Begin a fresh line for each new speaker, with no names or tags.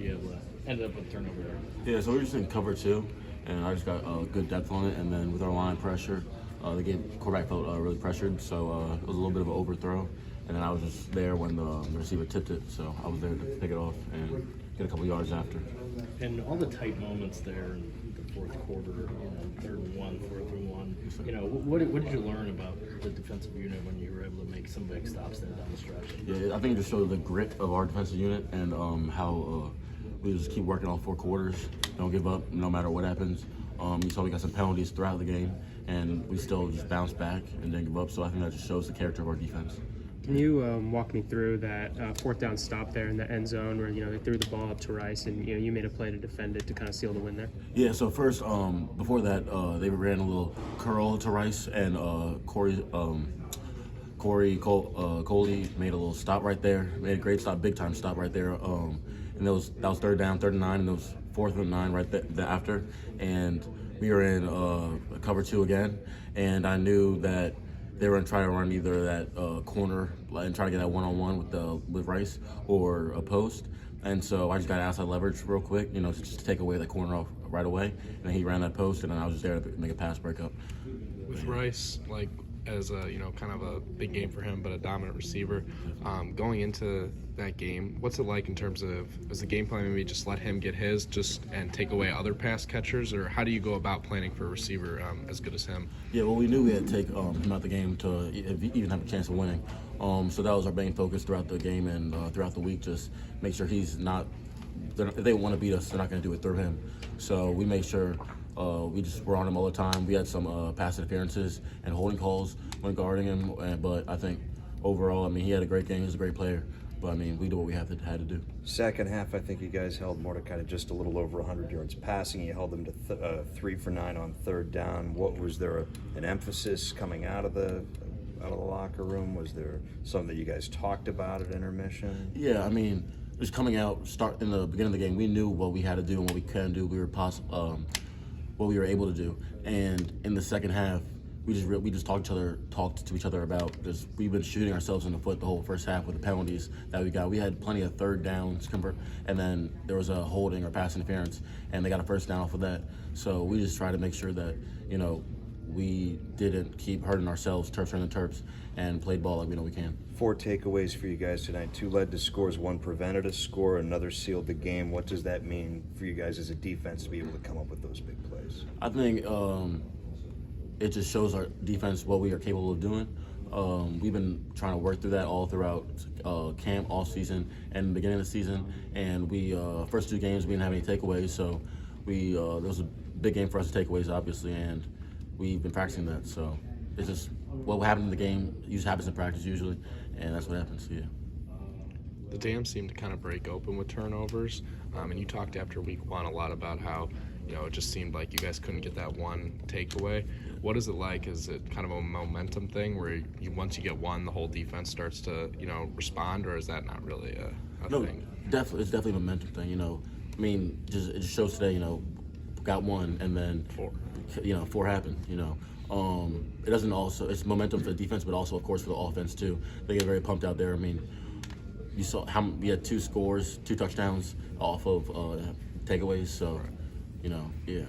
be able to end up with turnover?
Yeah, so we're just in cover two, and I just got good depth on it. And then with our line pressure, the quarterback felt really pressured, so it was a little bit of an overthrow. And then I was just there when the receiver tipped it, so I was there to pick it off and get a couple yards after.
And all the tight moments there in the fourth quarter, 3rd and 1, 4th and 1. What did you learn about the defensive unit when you were able to make some big stops there down the stretch?
Yeah, I think it just showed the grit of our defensive unit and how we just keep working all 4 quarters. Don't give up no matter what happens. You saw we got some penalties throughout the game, and we still just bounced back and didn't give up. So I think that just shows the character of our defense.
Can you walk me through that 4th down stop there in the end zone where they threw the ball up to Rice and you made a play to defend it to kind of seal the win there?
Yeah. So first, before that, they ran a little curl to Rice, and Corey Coley made a little stop right there. Made a great stop, big time stop right there. And that was 3rd down, 3rd and 9, and it was 4th and 9 right there after. And we were in cover 2 again, and I knew that they were going to try to run either that corner and try to get that one-on-one with Rice or a post. And so I just got outside leverage real quick, just to take away that corner off right away. And then he ran that post, and then I was just there to make a pass breakup.
With Rice, as a kind of a big game for him, but a dominant receiver. Going into that game, what's it like in terms of, is the game plan maybe just let him get his and take away other pass catchers, or how do you go about planning for a receiver as good as him?
Yeah, well, we knew we had to take him out the game to even have a chance of winning. So that was our main focus throughout the game and throughout the week, just make sure he's not, if they want to beat us, they're not going to do it through him. So we made sure we just were on him all the time. We had some pass interferences and holding calls when guarding him, but I think overall, he had a great game. He was a great player. But, we do what we had to do.
Second half, I think you guys held Mordecai to just a little over 100 yards passing. You held them to 3 for 9 on 3rd down. What was there an emphasis coming out of the locker room? Was there something that you guys talked about at intermission?
Yeah, just coming out, start in the beginning of the game, we knew what we had to do and what we couldn't do. We were what we were able to do, and in the second half, we just talked to each other about just we've been shooting ourselves in the foot the whole first half with the penalties that we got. We had plenty of 3rd downs and then there was a holding or pass interference, and they got a 1st down off of that. So we just tried to make sure that we didn't keep hurting ourselves, Terps are in the Terps, and played ball like we know we can.
4 takeaways for you guys tonight. 2 led to scores, 1 prevented a score, another sealed the game. What does that mean for you guys as a defense to be able to come up with those big plays?
I think it just shows our defense what we are capable of doing. We've been trying to work through that all throughout camp, all season, and the beginning of the season. And we first 2 games we didn't have any takeaways, so there was a big game for us to takeaways, obviously, and we've been practicing that. So it's just what happened in the game usually happens in practice usually, and that's what happens. Yeah.
The dam seemed to kind of break open with turnovers, and you talked after week 1 a lot about how it just seemed like you guys couldn't get that one takeaway. What is it like? Is it kind of a momentum thing where once you get one, the whole defense starts to respond, or is that not really a thing?
Definitely, it's definitely a momentum thing. It just shows today. Got one, and then 4 happened. It doesn't it's momentum for the defense, but also of course for the offense too. They get very pumped out there. You saw how we had 2 scores, 2 touchdowns off of takeaways. So, yeah.